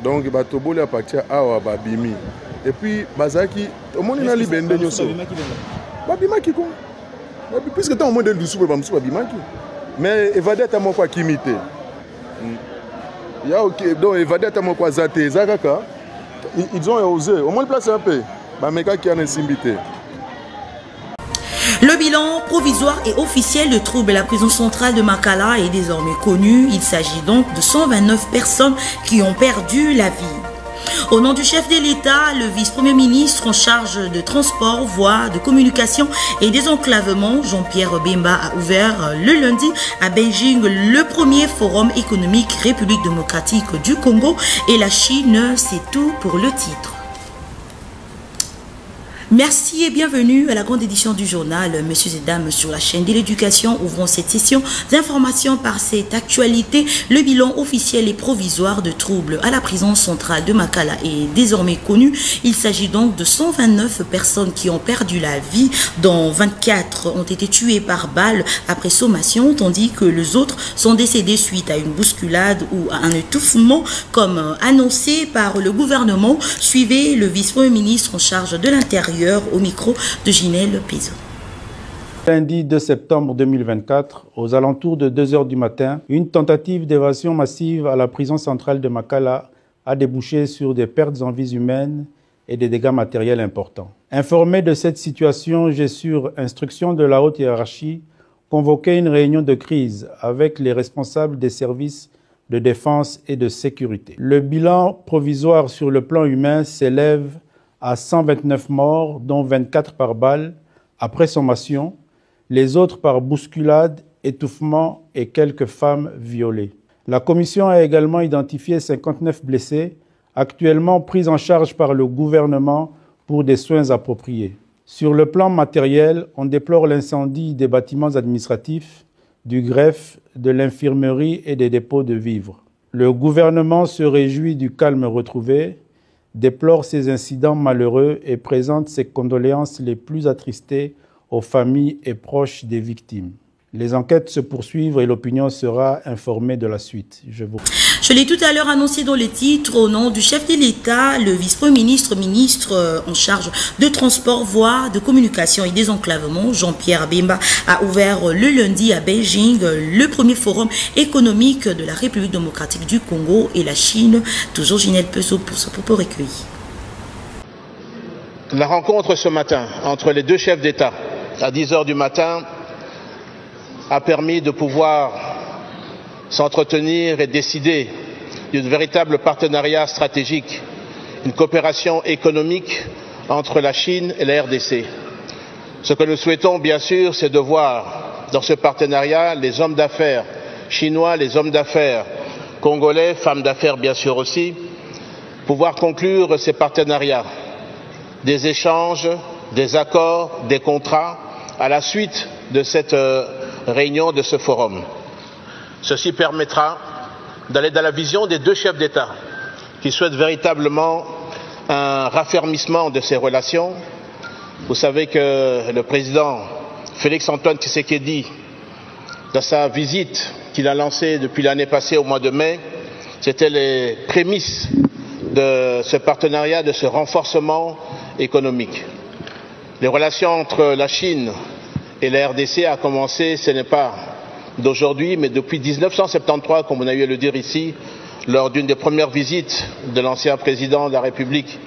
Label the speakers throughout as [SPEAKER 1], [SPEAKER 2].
[SPEAKER 1] Donc batoboli à partir awa babimi. Et puis bazaki au monde na libende nyoso. Babimaki quoi? Puisque tant au monde de soupe bamsou babimaki. Mais évadé à moi quoi kimité. Il y a OK donc évadé à moi quoi zate zakaka. Ils ont osé au moins placer un peu. Ba meka qui a insimbité.
[SPEAKER 2] Le bilan provisoire et officiel de troubles à la prison centrale de Makala est désormais connu. Il s'agit donc de 129 personnes qui ont perdu la vie. Au nom du chef de l'État, le vice-premier ministre en charge de transport, voies, de communication et désenclavement, Jean-Pierre Bemba, a ouvert le lundi à Beijing le premier forum économique République démocratique du Congo et la Chine. C'est tout pour le titre. Merci et bienvenue à la grande édition du journal Messieurs et Dames sur la chaîne de l'éducation. Ouvrons cette session d'information par cette actualité. Le bilan officiel et provisoire de troubles à la prison centrale de Makala est désormais connu. Il s'agit donc de 129 personnes qui ont perdu la vie, dont 24 ont été tuées par balle après sommation, tandis que les autres sont décédés suite à une bousculade ou à un étouffement, comme annoncé par le gouvernement. Suivez le vice-premier ministre en charge de l'Intérieur au micro de Ginelle Pézo.
[SPEAKER 3] Lundi 2 septembre 2024, aux alentours de 2 h du matin, une tentative d'évasion massive à la prison centrale de Makala a débouché sur des pertes en vies humaines et des dégâts matériels importants. Informé de cette situation, j'ai sur instruction de la haute hiérarchie convoqué une réunion de crise avec les responsables des services de défense et de sécurité. Le bilan provisoire sur le plan humain s'élève à 129 morts, dont 24 par balle, après sommation, les autres par bousculade, étouffement et quelques femmes violées. La commission a également identifié 59 blessés, actuellement pris en charge par le gouvernement pour des soins appropriés. Sur le plan matériel, on déplore l'incendie des bâtiments administratifs, du greffe, de l'infirmerie et des dépôts de vivres. Le gouvernement se réjouit du calme retrouvé, déplore ces incidents malheureux et présente ses condoléances les plus attristées aux familles et proches des victimes. Les enquêtes se poursuivent et l'opinion sera informée de la suite.
[SPEAKER 2] Je l'ai tout à l'heure annoncé dans les titres, au nom du chef de l'État, le vice-premier ministre en charge de transport, voies, de communication et désenclavement, Jean-Pierre Bemba, a ouvert le lundi à Beijing le premier forum économique de la République démocratique du Congo et la Chine. Toujours Ginelle Peso pour ce propos recueilli.
[SPEAKER 4] La rencontre ce matin entre les deux chefs d'État à 10 h du matin a permis de pouvoir s'entretenir et décider d'un véritable partenariat stratégique, une coopération économique entre la Chine et la RDC. Ce que nous souhaitons, bien sûr, c'est de voir dans ce partenariat les hommes d'affaires chinois, les hommes d'affaires congolais, femmes d'affaires bien sûr aussi, pouvoir conclure ces partenariats, des échanges, des accords, des contrats à la suite de cette réunion de ce forum. Ceci permettra d'aller dans la vision des deux chefs d'État qui souhaitent véritablement un raffermissement de ces relations. Vous savez que le président Félix-Antoine Tshisekedi, dans sa visite qu'il a lancée depuis l'année passée au mois de mai, c'était les prémices de ce partenariat, de ce renforcement économique. Les relations entre la Chine et la RDC a commencé, ce n'est pas d'aujourd'hui, mais depuis 1973, comme on a eu à le dire ici, lors d'une des premières visites de l'ancien président de la République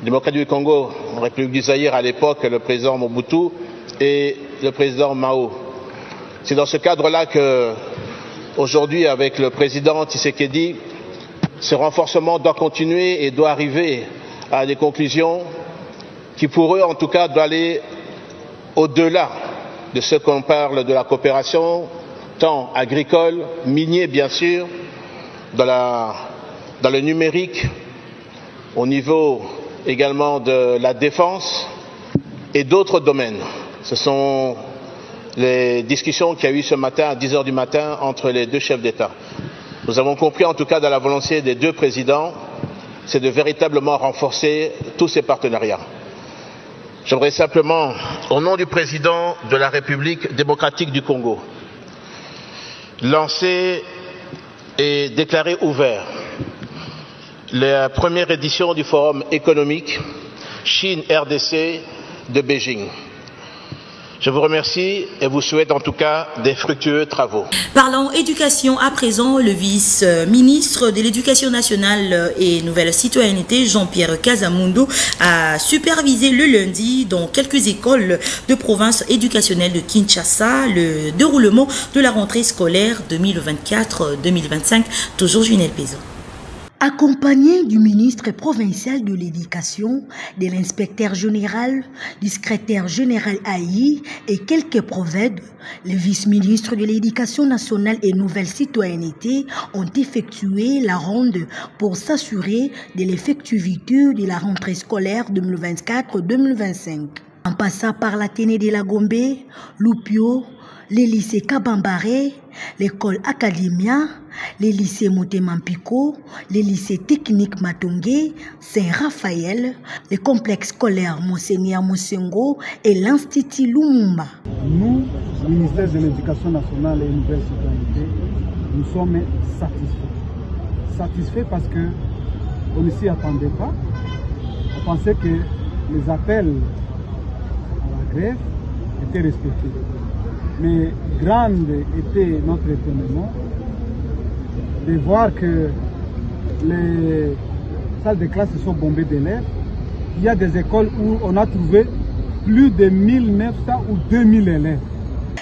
[SPEAKER 4] démocratique du Congo, la République du Zaïre à l'époque, le président Mobutu et le président Mao. C'est dans ce cadre-là que, aujourd'hui, avec le président Tshisekedi, ce renforcement doit continuer et doit arriver à des conclusions qui, pour eux, en tout cas, doivent aller au-delà de ce qu'on parle de la coopération, tant agricole, minier bien sûr, dans le numérique, au niveau également de la défense et d'autres domaines. Ce sont les discussions qu'il y a eu ce matin à 10 h du matin entre les deux chefs d'État. Nous avons compris en tout cas dans la volonté des deux présidents, c'est de véritablement renforcer tous ces partenariats. J'aimerais simplement, au nom du président de la République démocratique du Congo, lancer et déclarer ouvert la première édition du Forum économique Chine-RDC de Beijing. Je vous remercie et vous souhaite en tout cas des fructueux travaux.
[SPEAKER 2] Parlons éducation à présent, le vice-ministre de l'Éducation nationale et nouvelle citoyenneté, Jean-Pierre Casamundo, a supervisé le lundi dans quelques écoles de province éducationnelle de Kinshasa le déroulement de la rentrée scolaire 2024-2025, toujours Junel Pézo.
[SPEAKER 5] Accompagné du ministre provincial de l'Éducation, de l'inspecteur général, du secrétaire général AI et quelques prophètes, les vice-ministres de l'Éducation nationale et nouvelle citoyenneté ont effectué la ronde pour s'assurer de l'effectivité de la rentrée scolaire 2024-2025. En passant par l'Athénée de la Gombe, Loupio, les lycées Kabambaré, l'école Academia, les lycées Motemampiko, les lycées techniques Matongé, Saint-Raphaël, le complexe scolaire Monseigneur Mosengo et l'Institut Lumumba.
[SPEAKER 6] Nous, ministère de l'Éducation nationale et nouvelle citoyenneté, nous sommes satisfaits. Satisfaits parce qu'on ne s'y attendait pas. On pensait que les appels à la grève étaient respectés. Mais grande était notre étonnement de voir que les salles de classe sont bombées d'élèves. Il y a des écoles où on a trouvé plus de 1900 ou 2000 élèves.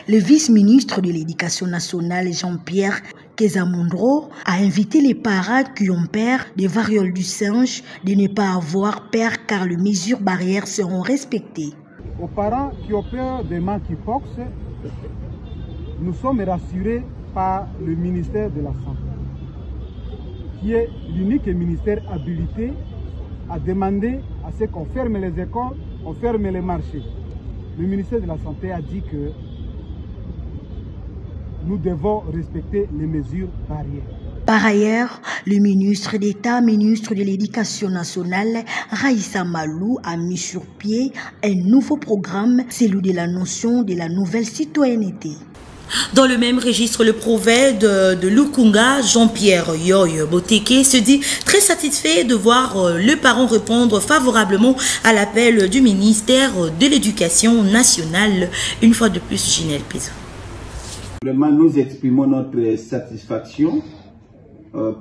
[SPEAKER 5] Le vice-ministre de l'Éducation nationale, Jean-Pierre Casamundo, a invité les parents qui ont peur des varioles du singe de ne pas avoir peur car les mesures barrières seront respectées.
[SPEAKER 6] Aux parents qui ont peur des monkeypox, nous sommes rassurés par le ministère de la Santé, qui est l'unique ministère habilité à demander à ce qu'on ferme les écoles, on ferme les marchés. Le ministère de la Santé a dit que nous devons respecter les mesures barrières.
[SPEAKER 5] Par ailleurs, le ministre d'État, ministre de l'Éducation nationale, Raïssa Malou, a mis sur pied un nouveau programme, celui de la notion de la nouvelle citoyenneté.
[SPEAKER 2] Dans le même registre, le prophète de Lukunga, Jean-Pierre Yoy Boteke, se dit très satisfait de voir le parent répondre favorablement à l'appel du ministère de l'Éducation nationale. Une fois de plus, Ginel Pézo.
[SPEAKER 7] Vraiment, nous exprimons notre satisfaction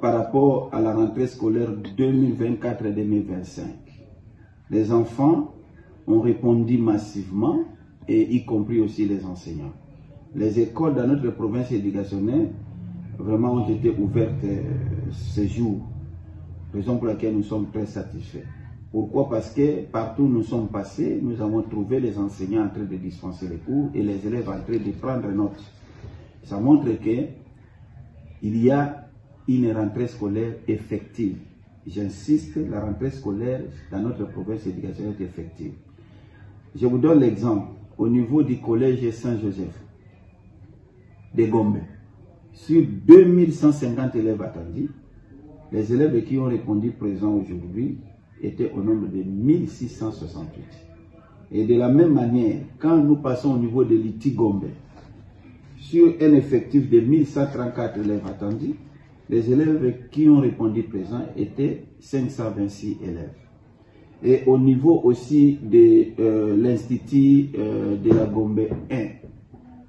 [SPEAKER 7] par rapport à la rentrée scolaire 2024-2025. Les enfants ont répondu massivement, et y compris aussi les enseignants. Les écoles dans notre province éducationnelle vraiment ont été ouvertes ce jour, raison pour laquelle nous sommes très satisfaits. Pourquoi? Parce que partout où nous sommes passés, nous avons trouvé les enseignants en train de dispenser les cours et les élèves en train de prendre note. Ça montre qu'il y a une rentrée scolaire effective. J'insiste, la rentrée scolaire dans notre province éducationnelle est effective. Je vous donne l'exemple. Au niveau du collège Saint-Joseph de Gombe, sur 2150 élèves attendus, les élèves qui ont répondu présents aujourd'hui étaient au nombre de 1668. Et de la même manière, quand nous passons au niveau de l'ITI Gombe, sur un effectif de 1134 élèves attendus, les élèves qui ont répondu présents étaient 526 élèves. Et au niveau aussi de l'Institut de la Gombe 1,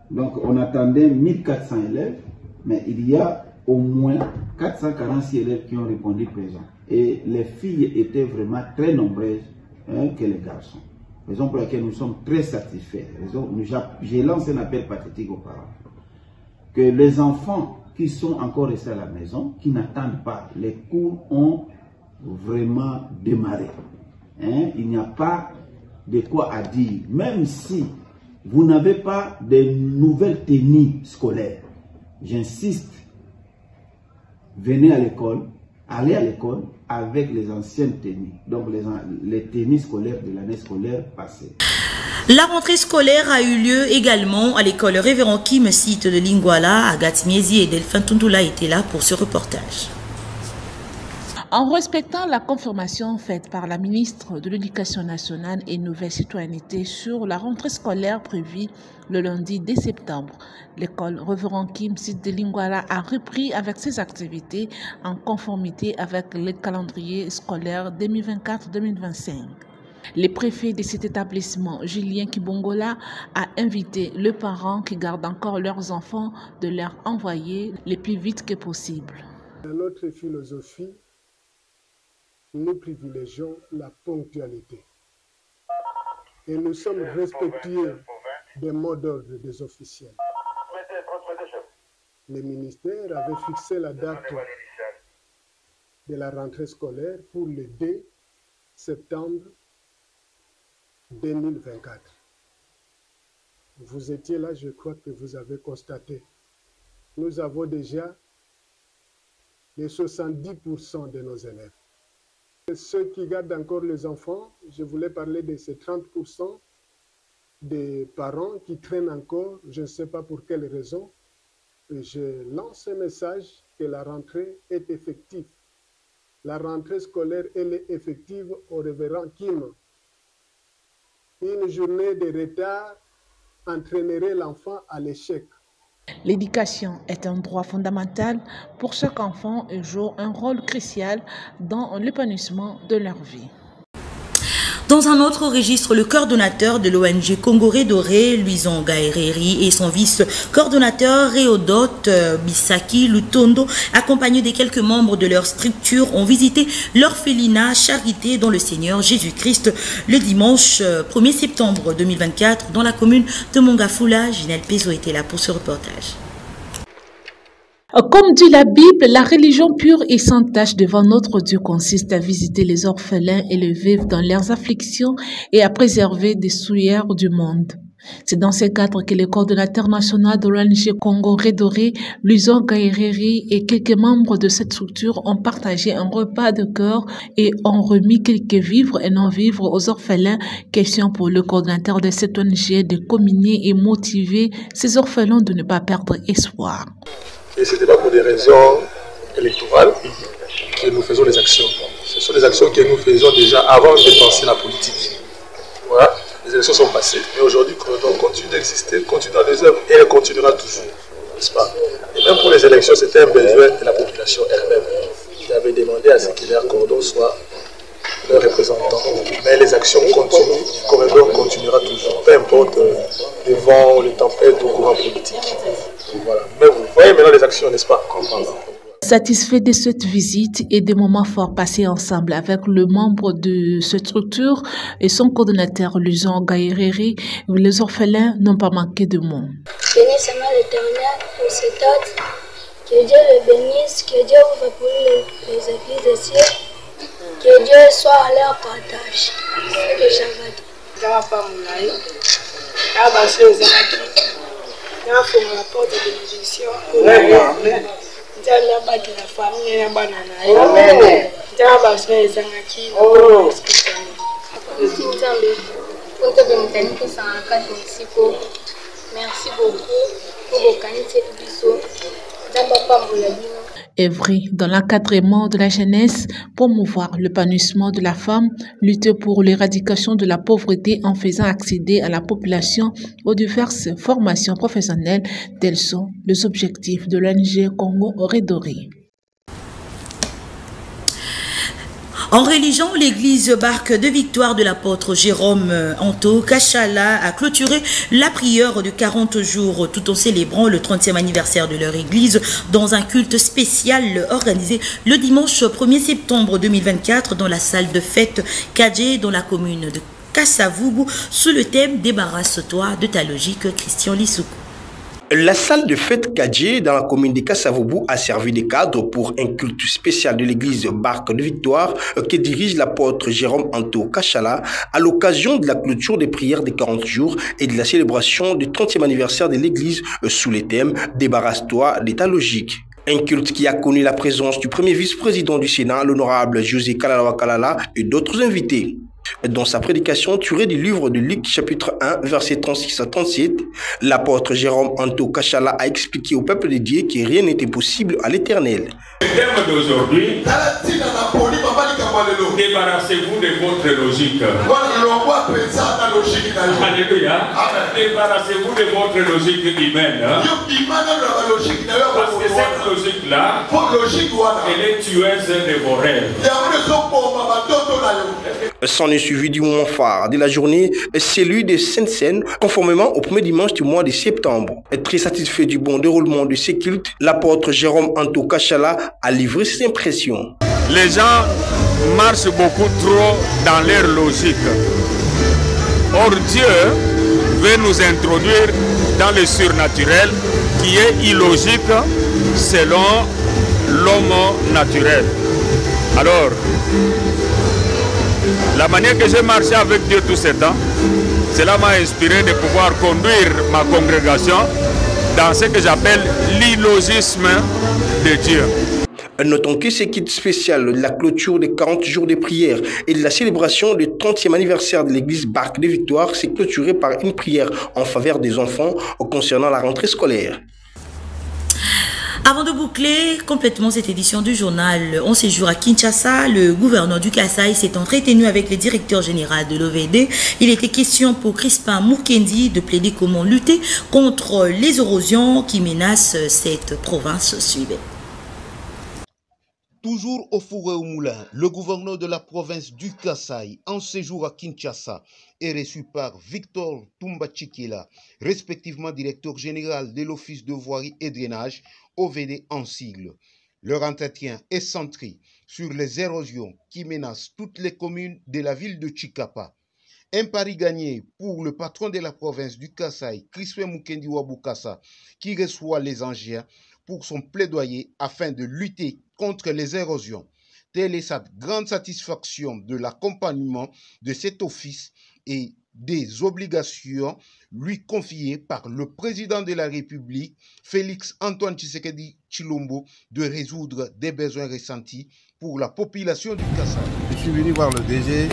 [SPEAKER 7] donc on attendait 1400 élèves, mais il y a au moins 446 élèves qui ont répondu présents. Et les filles étaient vraiment très nombreuses que les garçons. Raison pour laquelle nous sommes très satisfaits. J'ai lancé un appel pathétique aux parents. Que les enfants qui sont encore restés à la maison, qui n'attendent pas, les cours ont vraiment démarré. Il n'y a pas de quoi à dire. Même si vous n'avez pas de nouvelles tenues scolaires, j'insiste, venez à l'école, allez à l'école avec les anciennes tenues, donc les tenues scolaires de l'année scolaire passée.
[SPEAKER 2] La rentrée scolaire a eu lieu également à l'école Révérend Kim, site de Lingwala. Agathe Miezi et Delphin Tuntula étaient là pour ce reportage.
[SPEAKER 8] En respectant la confirmation faite par la ministre de l'Éducation nationale et Nouvelle Citoyenneté sur la rentrée scolaire prévue le lundi 10 septembre, l'école Reverend Kim site de Lingwala a repris avec ses activités en conformité avec le calendrier scolaire 2024-2025. Le préfet de cet établissement, Julien Kibongola, a invité les parents qui gardent encore leurs enfants de leur envoyer le plus vite que possible.
[SPEAKER 9] Dans notre philosophie, nous privilégions la ponctualité. Et nous sommes respectueux des mots d'ordre des officiels. Le ministère avait fixé la date de la rentrée scolaire pour le 2 septembre 2024. Vous étiez là, je crois que vous avez constaté. Nous avons déjà les 70% de nos élèves. Ceux qui gardent encore les enfants, je voulais parler de ces 30% des parents qui traînent encore, je ne sais pas pour quelle raison. Je lance un message que la rentrée est effective. La rentrée scolaire, elle est effective au révérend Kim. Une journée de retard entraînerait l'enfant à l'échec.
[SPEAKER 8] L'éducation est un droit fondamental pour chaque enfant et joue un rôle crucial dans l'épanouissement de leur vie.
[SPEAKER 2] Dans un autre registre, le coordonnateur de l'ONG Congoré Doré, Luison Gaëreri, et son vice-coordonnateur Réodote Bisaki Lutondo, accompagnés de quelques membres de leur structure, ont visité l'orphelinat Charité dans le Seigneur Jésus-Christ le dimanche 1er septembre 2024 dans la commune de Mongafula. Ginelle Pezo était là pour ce reportage.
[SPEAKER 8] Comme dit la Bible, la religion pure et sans tache devant notre Dieu consiste à visiter les orphelins et les veuves dans leurs afflictions et à préserver des souillures du monde. C'est dans ce cadre que le coordonnateur national de l'ONG Congoré Doré, Luison Gaëreri, et quelques membres de cette structure ont partagé un repas de cœur et ont remis quelques vivres et non-vivres aux orphelins. Question pour le coordonnateur de cette ONG de communier et motiver ces orphelins de ne pas perdre espoir.
[SPEAKER 10] Et ce n'était pas pour des raisons électorales que nous faisons les actions. Ce sont des actions que nous faisons déjà avant de penser la politique. Voilà, les élections sont passées, mais aujourd'hui, on continue d'exister, continue dans les œuvres et elle continuera toujours, n'est-ce pas? Et même pour les élections, c'était un besoin de la population elle-même qui avait demandé à ce que leur cordon soit leur représentant. Mais les actions continuent, le corridor continuera toujours, peu importe les vents, les tempêtes ou courants politiques. Voilà. Mais vous voyez maintenant les actions, n'est-ce pas?
[SPEAKER 8] Satisfait de cette visite et des moments forts passés ensemble avec le membre de cette structure et son coordonnateur Luison Gaëreri, les orphelins n'ont pas manqué de mots.
[SPEAKER 11] Bénissez-moi l'Éternel pour cet ordre, que Dieu le bénisse, que Dieu ouvre pour les églises des cieux, que Dieu soit à leur partage. C'est ce que j'avais dit. La porte de bénédiction. Merci beaucoup pour vos qualités de bisous.
[SPEAKER 8] Œuvrer dans l'encadrement de la jeunesse, promouvoir l'épanouissement de la femme, lutter pour l'éradication de la pauvreté en faisant accéder à la population aux diverses formations professionnelles, tels sont les objectifs de l'ONG Congoré Doré.
[SPEAKER 2] En religion, l'église Barque de Victoire de l'apôtre Jérôme Anto Kachala a clôturé la prière de 40 jours tout en célébrant le 30e anniversaire de leur église dans un culte spécial organisé le dimanche 1er septembre 2024 dans la salle de fête Kadje dans la commune de Kasavubu sous le thème « Débarrasse-toi de ta logique » Christian Lissoukou.
[SPEAKER 12] La salle de fête Kadje dans la commune de Kasavubu a servi de cadre pour un culte spécial de l'église Barque de Victoire que dirige l'apôtre Jérôme Anto Kachala à l'occasion de la clôture des prières des 40 jours et de la célébration du 30e anniversaire de l'église sous le thème « Débarrasse-toi de ta logique ». Un culte qui a connu la présence du premier vice-président du Sénat, l'honorable José Kalalawa Kalala et d'autres invités. Dans sa prédication tirée du livre de Luc chapitre 1 versets 36 à 37, l'apôtre Jérôme Anto Kachala a expliqué au peuple de Dieu que rien n'était possible à l'Éternel.
[SPEAKER 13] Le thème d'aujourd'hui Débarrassez-vous de votre logique. Alléluia. Débarrassez-vous de votre logique humaine. Parce que cette logique-là, elle est tueuse de vos rêves.
[SPEAKER 12] S'en est suivi du moment phare de la journée, celui de Sainte-Seine, conformément au premier dimanche du mois de septembre. Très satisfait du bon déroulement de ces cultes, l'apôtre Jérôme Anto Kachala a livré ses impressions.
[SPEAKER 13] Les gens marchent beaucoup trop dans leur logique. Or Dieu veut nous introduire dans le surnaturel qui est illogique selon l'homme naturel. Alors, la manière que j'ai marché avec Dieu tout ce temps, cela m'a inspiré de pouvoir conduire ma congrégation dans ce que j'appelle l'illogisme de Dieu.
[SPEAKER 12] Notons que ce kit spécial de la clôture des 40 jours de prière et de la célébration du 30e anniversaire de l'église Barque de Victoire s'est clôturé par une prière en faveur des enfants concernant la rentrée scolaire.
[SPEAKER 2] Avant de boucler complètement cette édition du journal, on séjour à Kinshasa, le gouverneur du Kasaï s'est entretenu avec le directeur général de l'OVD. Il était question pour Crispin Mukendi de plaider comment lutter contre les érosions qui menacent cette province. Suivez.
[SPEAKER 14] Toujours au four et au moulin, le gouverneur de la province du Kasaï, en séjour à Kinshasa, est reçu par Victor Tumbachikila, respectivement directeur général de l'Office de voirie et drainage, OVD en sigle. Leur entretien est centré sur les érosions qui menacent toutes les communes de la ville de Chikapa. Un pari gagné pour le patron de la province du Kasaï, Crispin Mukendi Wabukasa, qui reçoit les Angiens pour son plaidoyer afin de lutter contre les érosions. Telle est sa grande satisfaction de l'accompagnement de cet office et des obligations lui confiées par le président de la République, Félix Antoine Tshisekedi Tshilombo, de résoudre des besoins ressentis pour la population du Kasaï.
[SPEAKER 15] Je suis venu voir le DG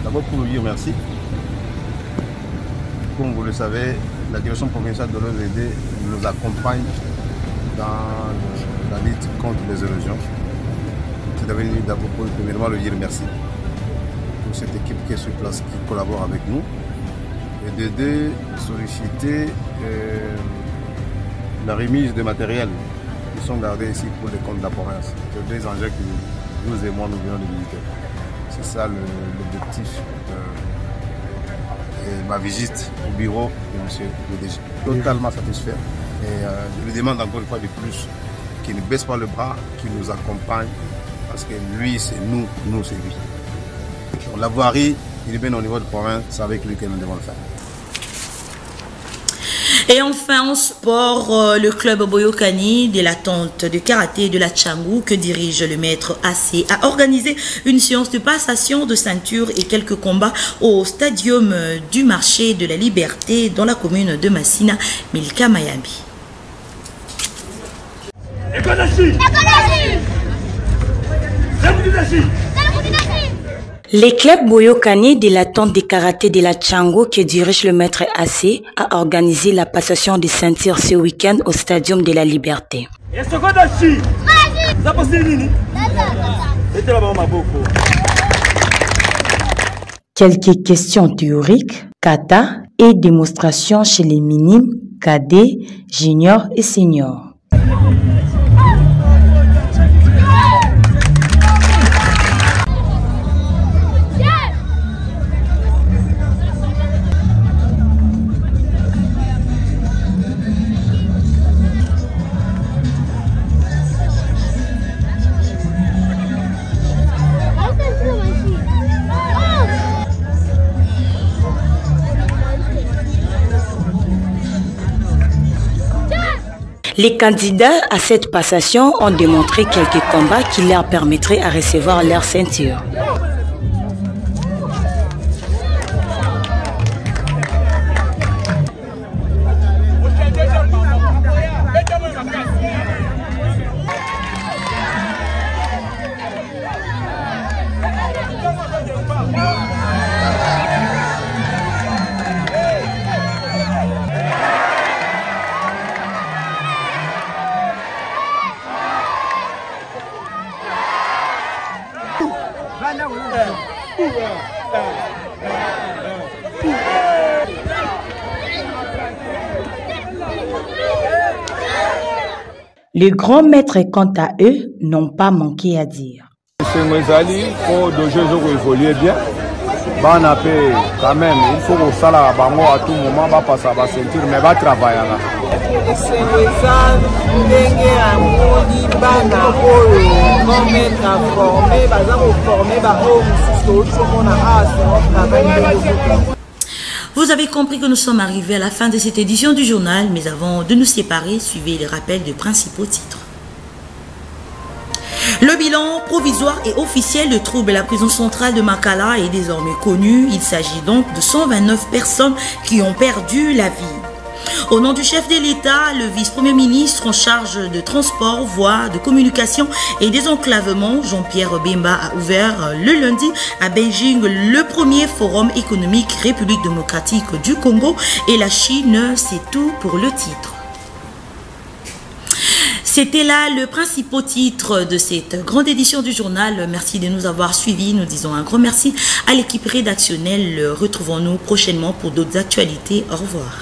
[SPEAKER 15] d'abord pour lui dire merci. Comme vous le savez, la direction provinciale de l'OVD nous accompagne dans la lutte contre les érosions. C'est venu d'abord pour premièrement lui dire merci pour cette équipe qui est sur place, qui collabore avec nous, et de deux, solliciter la remise de matériel qui sont gardés ici pour les comptes de la province. C'est des engins que vous et moi nous venons de visiter. C'est ça l'objectif de ma visite au bureau de M. le DG. Totalement satisfait. Et je lui demande encore une fois de plus qu'il ne baisse pas le bras, qu'il nous accompagne, parce que lui c'est nous, nous c'est lui. La voirie, il est bien au niveau de province, c'est avec lui que nous devons le faire.
[SPEAKER 2] Et enfin, en sport, le club Boyokani de la tente de karaté de la Tchangou, que dirige le maître AC, a organisé une séance de passation de ceinture et quelques combats au stadium du marché de la Liberté dans la commune de Massina, Milka Mayambi. Les clubs Boyokani de la tente de karaté de la Tchangou, que dirige le maître AC, a organisé la passation de ceinture ce week-end au stadium de la Liberté. Quelques questions théoriques, kata et démonstrations chez les minimes, cadets, juniors et seniors. Les candidats à cette passation ont démontré quelques combats qui leur permettraient à recevoir leur ceinture. Les grands maîtres, quant à eux, n'ont pas manqué à dire.
[SPEAKER 16] Bien. Quand même, il faut que ça à tout moment va passer à sentir, mais va travailler là.
[SPEAKER 2] Vous avez compris que nous sommes arrivés à la fin de cette édition du journal, mais avant de nous séparer, suivez les rappels des principaux titres. Le bilan provisoire et officiel de troubles à la prison centrale de Makala est désormais connu. Il s'agit donc de 129 personnes qui ont perdu la vie. Au nom du chef de l'État, le vice-premier ministre en charge de transport, voies, de communication et désenclavement, Jean-Pierre Bemba, a ouvert le lundi à Beijing le premier forum économique République démocratique du Congo et la Chine. C'est tout pour le titre. C'était là le principal titre de cette grande édition du journal. Merci de nous avoir suivis. Nous disons un grand merci à l'équipe rédactionnelle. Retrouvons-nous prochainement pour d'autres actualités. Au revoir.